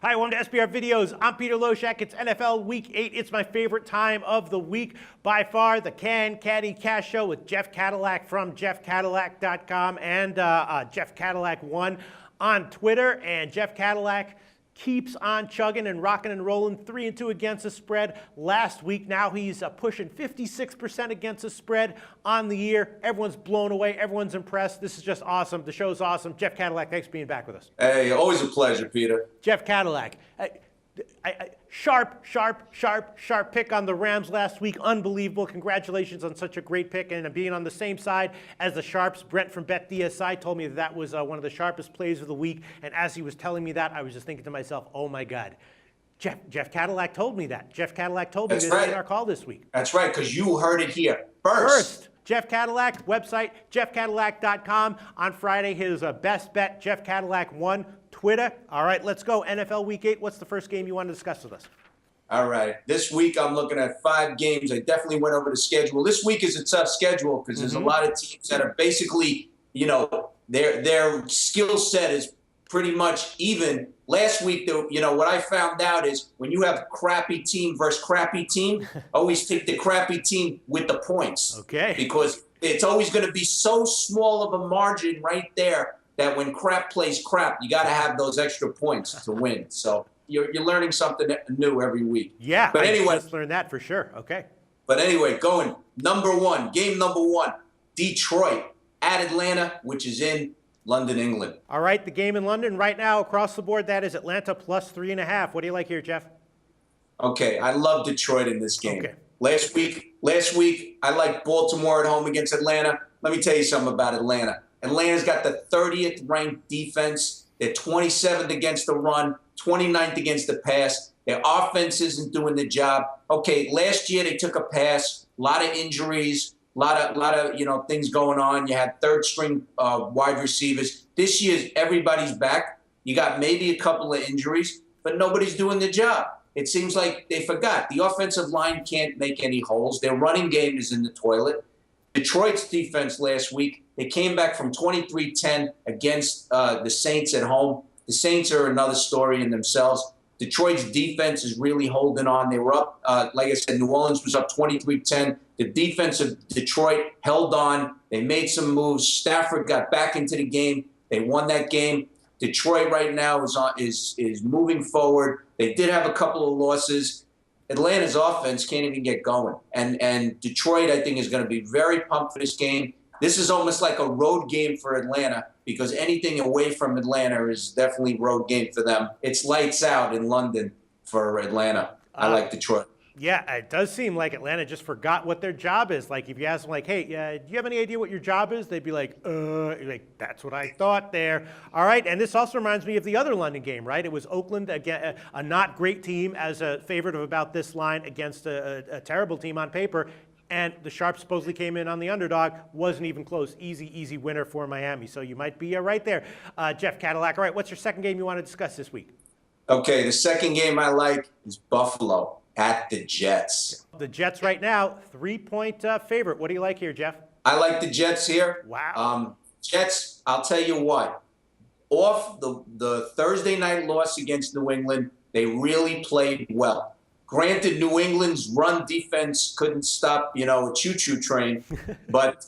Hi, welcome to SBR Videos. I'm Peter Loshak. It's NFL Week 8. It's my favorite time of the week by far. The Can Caddy Cash Show with Jeff Cadillac from jeffcadillac.com and Jeff Cadillac 1 on Twitter. And Jeff Cadillac keeps on chugging and rocking and rolling. 3-2 against the spread last week. Now he's pushing 56% against the spread on the year. Everyone's blown away. Everyone's impressed. This is just awesome. The show's awesome. Jeff Cadillac, thanks for being back with us. Hey, always a pleasure, Peter. Jeff Cadillac. Sharp pick on the Rams last week. Unbelievable. Congratulations on such a great pick and being on the same side as the Sharps. Brent from BetDSI told me that was one of the sharpest plays of the week. And as he was telling me that, I was just thinking to myself, oh my God. Jeff Cadillac told me that. Jeff Cadillac told me this in our call this week. That's right, because you heard it here first. Jeff Cadillac, website, jeffcadillac.com. On Friday, his best bet, Jeff Cadillac 1. Twitter. All right, let's go. NFL Week 8. What's the first game you want to discuss with us? All right. This week I'm looking at 5 games. I definitely went over the schedule. This week is a tough schedule because there's a lot of teams that are basically, their skill set is pretty much even. Last week, what I found out is when you have crappy team versus crappy team, always take the crappy team with the points. Okay. Because it's always going to be so small of a margin right there that when crap plays crap, you got to have those extra points to win. So you're learning something new every week. Yeah, but anyway, let's learn that for sure. Okay. But anyway, going game number 1, Detroit at Atlanta, which is in London, England. All right, the game in London right now across the board, that is Atlanta plus 3.5. What do you like here, Jeff? Okay, I love Detroit in this game. Okay. Last week, I liked Baltimore at home against Atlanta. Let me tell you something about Atlanta. Atlanta's got the 30th ranked defense. They're 27th against the run, 29th against the pass. Their offense isn't doing the job. Okay, last year they took a pass, a lot of injuries, a lot of things going on. You had third string wide receivers. This year everybody's back. You got maybe a couple of injuries, but nobody's doing the job. It seems like they forgot. The offensive line can't make any holes. Their running game is in the toilet. Detroit's defense last week, they came back from 23-10 against the Saints at home. The Saints are another story in themselves. Detroit's defense is really holding on. They were up, like I said, New Orleans was up 23-10. The defense of Detroit held on. They made some moves. Stafford got back into the game. They won that game. Detroit right now is moving forward. They did have a couple of losses. Atlanta's offense can't even get going. And Detroit, I think, is going to be very pumped for this game. This is almost like a road game for Atlanta because anything away from Atlanta is definitely road game for them. It's lights out in London for Atlanta. I like Detroit. Yeah, it does seem like Atlanta just forgot what their job is. Like, if you ask them, like, hey, do you have any idea what your job is? They'd be like, that's what I thought there. All right, and this also reminds me of the other London game, right? It was Oakland, again, a not great team as a favorite of about this line against a terrible team on paper. And the Sharps supposedly came in on the underdog. Wasn't even close. Easy winner for Miami. So you might be right there. Jeff Cadillac, all right, what's your second game you want to discuss this week? Okay, the second game I like is Buffalo at the Jets. The Jets right now, 3-point favorite. What do you like here, Jeff? I like the Jets here. Wow. Jets, I'll tell you what. Off the Thursday night loss against New England, they really played well. Granted, New England's run defense couldn't stop, a choo-choo train. But,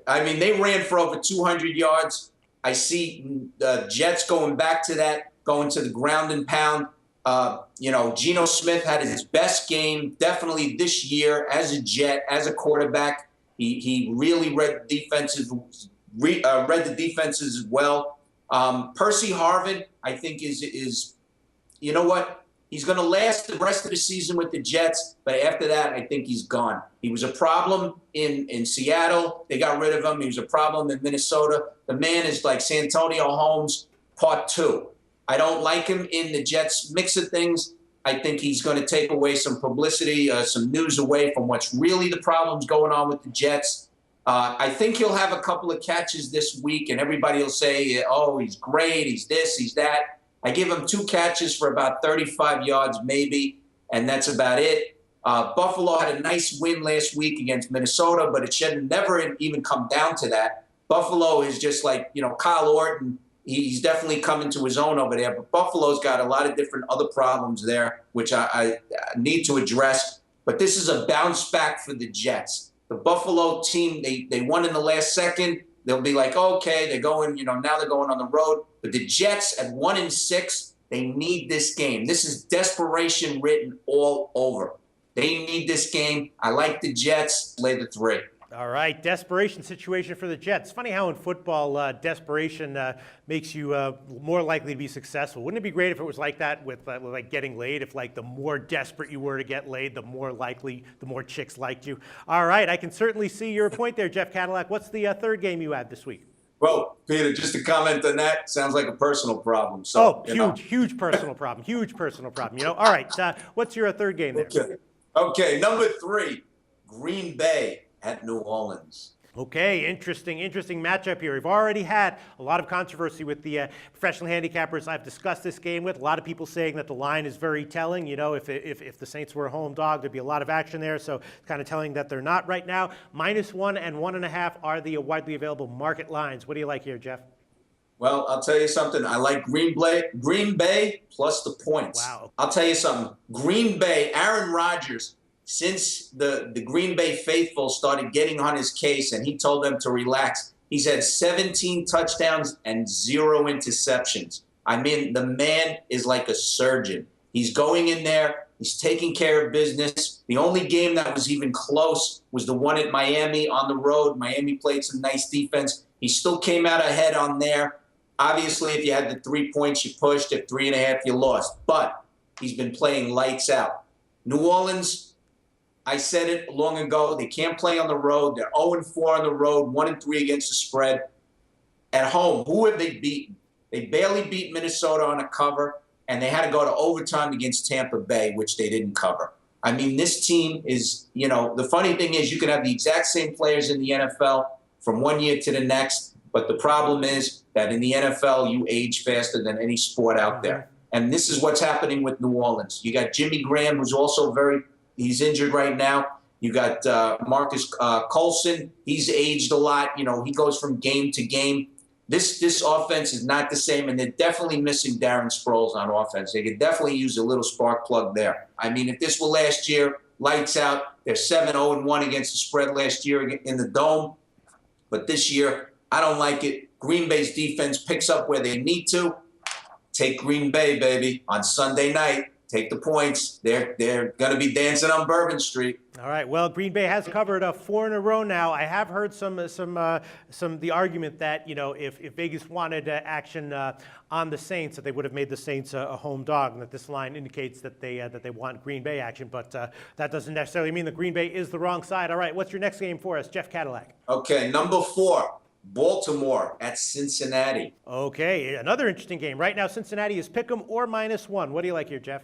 they ran for over 200 yards. I see Jets going back to that, going to the ground and pound. Geno Smith had his best game definitely this year as a Jet, as a quarterback. He really read the defenses as well. Percy Harvin, I think, is you know what? He's going to last the rest of the season with the Jets, but after that, I think he's gone. He was a problem in Seattle. They got rid of him. He was a problem in Minnesota. The man is like Santonio Holmes, part 2. I don't like him in the Jets mix of things. I think he's going to take away some publicity, some news away from what's really the problems going on with the Jets. I think he'll have a couple of catches this week, and everybody will say, oh, he's great, he's this, he's that. I give him 2 catches for about 35 yards maybe, and that's about it. Buffalo had a nice win last week against Minnesota, but it should never even come down to that. Buffalo is just like, Kyle Orton he's definitely coming to his own over there. But Buffalo's got a lot of different other problems there, which I need to address. But this is a bounce back for the Jets. The Buffalo team, they won in the last second. They'll be like, okay, they're going, now they're going on the road. But the Jets at 1-6, they need this game. This is desperation written all over. They need this game. I like the Jets. Lay the 3. All right, desperation situation for the Jets. Funny how in football, desperation makes you more likely to be successful. Wouldn't it be great if it was like that with like getting laid? If like the more desperate you were to get laid, the more likely, the more chicks liked you. All right, I can certainly see your point there, Jeff Cadillac. What's the third game you had this week? Well, Peter, just to comment on that, sounds like a personal problem. So, huge personal problem. Huge personal problem. All right, what's your third game there? Okay, number 3, Green Bay at New Orleans. Okay, interesting matchup here. We've already had a lot of controversy with the professional handicappers I've discussed this game with. A lot of people saying that the line is very telling. If the Saints were a home dog, there'd be a lot of action there. So it's kind of telling that they're not right now. -1 and 1.5 are the widely available market lines. What do you like here, Jeff? Well, I'll tell you something. I like Green Bay plus the points. Wow. I'll tell you something. Green Bay, Aaron Rodgers, since the Green Bay faithful started getting on his case and he told them to relax, he's had 17 touchdowns and 0 interceptions. I mean, the man is like a surgeon. He's going in there. He's taking care of business. The only game that was even close was the one at Miami on the road. Miami played some nice defense. He still came out ahead on there. Obviously, if you had the 3 points, you pushed. At 3.5, you lost. But he's been playing lights out. New Orleans, I said it long ago, they can't play on the road. They're 0-4 on the road, 1-3 against the spread. At home, who have they beaten? They barely beat Minnesota on a cover, and they had to go to overtime against Tampa Bay, which they didn't cover. I mean, this team is, the funny thing is you can have the exact same players in the NFL from one year to the next, but the problem is that in the NFL, you age faster than any sport out there. And this is what's happening with New Orleans. You got Jimmy Graham, who's also he's injured right now. You got Marcus Colson. He's aged a lot. He goes from game to game. This offense is not the same, and they're definitely missing Darren Sproles on offense. They could definitely use a little spark plug there. I mean, if this were last year, lights out. They're 7-0-1 against the spread last year in the Dome. But this year, I don't like it. Green Bay's defense picks up where they need to. Take Green Bay, baby, on Sunday night. Take the points. They're going to be dancing on Bourbon Street. All right. Well, Green Bay has covered 4 in a row now. I have heard some the argument that if Vegas wanted action on the Saints, that they would have made the Saints a home dog, and that this line indicates that they want Green Bay action. But that doesn't necessarily mean that Green Bay is the wrong side. All right. What's your next game for us, Jeff Cadillac? Okay. Number 4. Baltimore at Cincinnati. Okay, another interesting game. Right now, Cincinnati is pick 'em or -1. What do you like here, Jeff?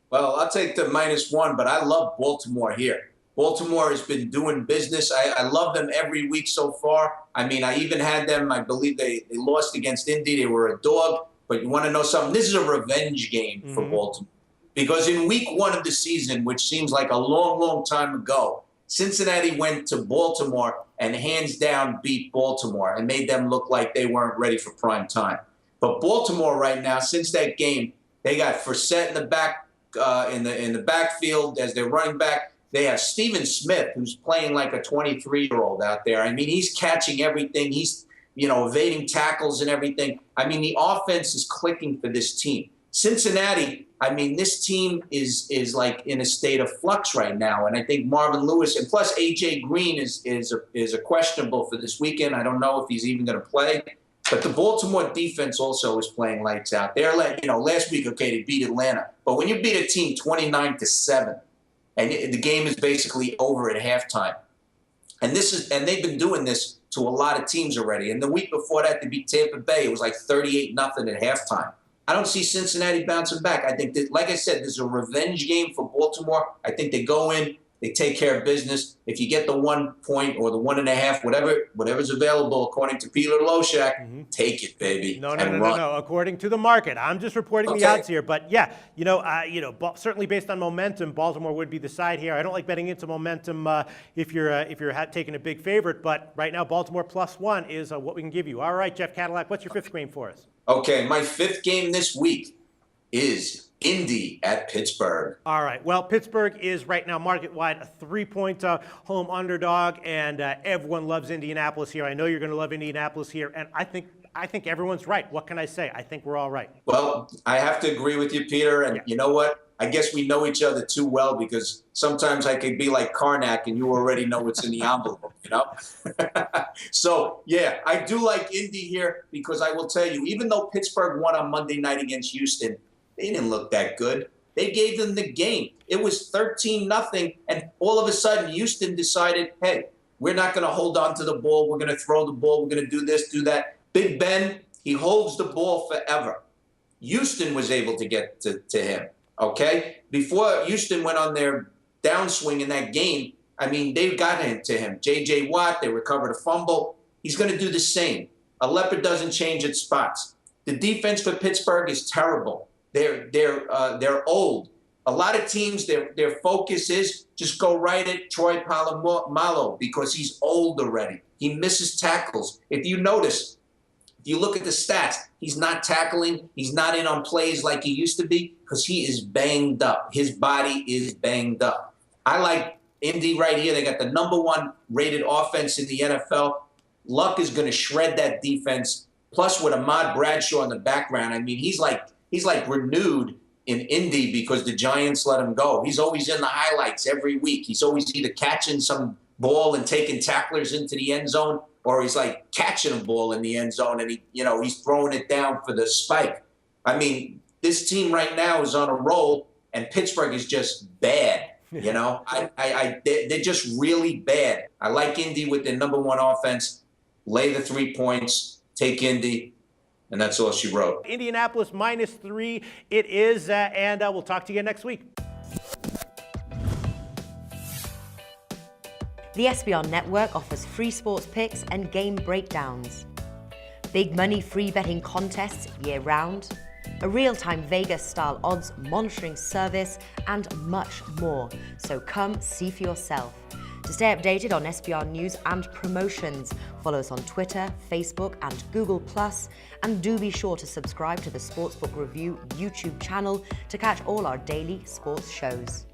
Well, I'll take the -1, but I love Baltimore here. Baltimore has been doing business. I love them every week so far. I mean, I even had them. I believe they lost against Indy. They were a dog. But you want to know something? This is a revenge game for Baltimore. Because in week 1 of the season, which seems like a long, long time ago, Cincinnati went to Baltimore and hands down beat Baltimore and made them look like they weren't ready for prime time. But Baltimore right now, since that game, they got Forsett in the back in the backfield as their running back. They have Steven Smith, who's playing like a 23-year-old out there. I mean, he's catching everything. He's evading tackles and everything. I mean, the offense is clicking for this team. Cincinnati, I mean, this team is like in a state of flux right now, and I think Marvin Lewis and plus A.J. Green is a questionable for this weekend. I don't know if he's even going to play, but the Baltimore defense also is playing lights out. They're last week, okay, they beat Atlanta, but when you beat a team 29-7, and the game is basically over at halftime, and they've been doing this to a lot of teams already. And the week before that, they beat Tampa Bay. It was like 38-0 at halftime. I don't see Cincinnati bouncing back. I think that, like I said, this is a revenge game for Baltimore. I think they go in, They take care of business. If you get the 1 point or the 1.5, whatever's available according to Peter Loshak, take it, baby. No. According to the market, I'm just reporting the odds here. But yeah, certainly based on momentum, Baltimore would be the side here. I don't like betting into momentum if you're taking a big favorite. But right now, Baltimore +1 is what we can give you. All right, Jeff Cadillac, what's your fifth game for us? Okay, my fifth game this week is Indy at Pittsburgh. All right. Well, Pittsburgh is right now market-wide a 3-point home underdog, and everyone loves Indianapolis here. I know you're going to love Indianapolis here, and I think everyone's right. What can I say? I think we're all right. Well, I have to agree with you, Peter, and You know what? I guess we know each other too well because sometimes I could be like Karnak and you already know what's in the envelope, So, yeah, I do like Indy here because I will tell you, even though Pittsburgh won on Monday night against Houston, they didn't look that good. They gave them the game. It was 13-0, and all of a sudden Houston decided, hey, we're not going to hold on to the ball. We're going to throw the ball. We're going to do this, do that. Big Ben, he holds the ball forever. Houston was able to get to him, okay? Before Houston went on their downswing in that game, I mean, they got into him. J.J. Watt, they recovered a fumble. He's going to do the same. A leopard doesn't change its spots. The defense for Pittsburgh is terrible. They're old. A lot of teams, their focus is just go right at Troy Polamalu because he's old already. He misses tackles. If you notice, if you look at the stats, he's not tackling. He's not in on plays like he used to be because he is banged up. His body is banged up. I like Indy right here. They got the #1 rated offense in the NFL. Luck is going to shred that defense. Plus, with Ahmad Bradshaw in the background, I mean, he's like renewed in Indy because the Giants let him go. He's always in the highlights every week. He's always either catching some ball and taking tacklers into the end zone, or he's like catching a ball in the end zone and he's throwing it down for the spike. I mean, this team right now is on a roll, and Pittsburgh is just bad. They're just really bad. I like Indy with their #1 offense. Lay the 3 points. Take Indy. And that's all she wrote. Indianapolis -3 it is, and we'll talk to you next week. The SBR Network offers free sports picks and game breakdowns, big money free betting contests year-round, a real-time Vegas-style odds monitoring service, and much more. So come see for yourself. To stay updated on SBR news and promotions, follow us on Twitter, Facebook, and Google+, and do be sure to subscribe to the Sportsbook Review YouTube channel to catch all our daily sports shows.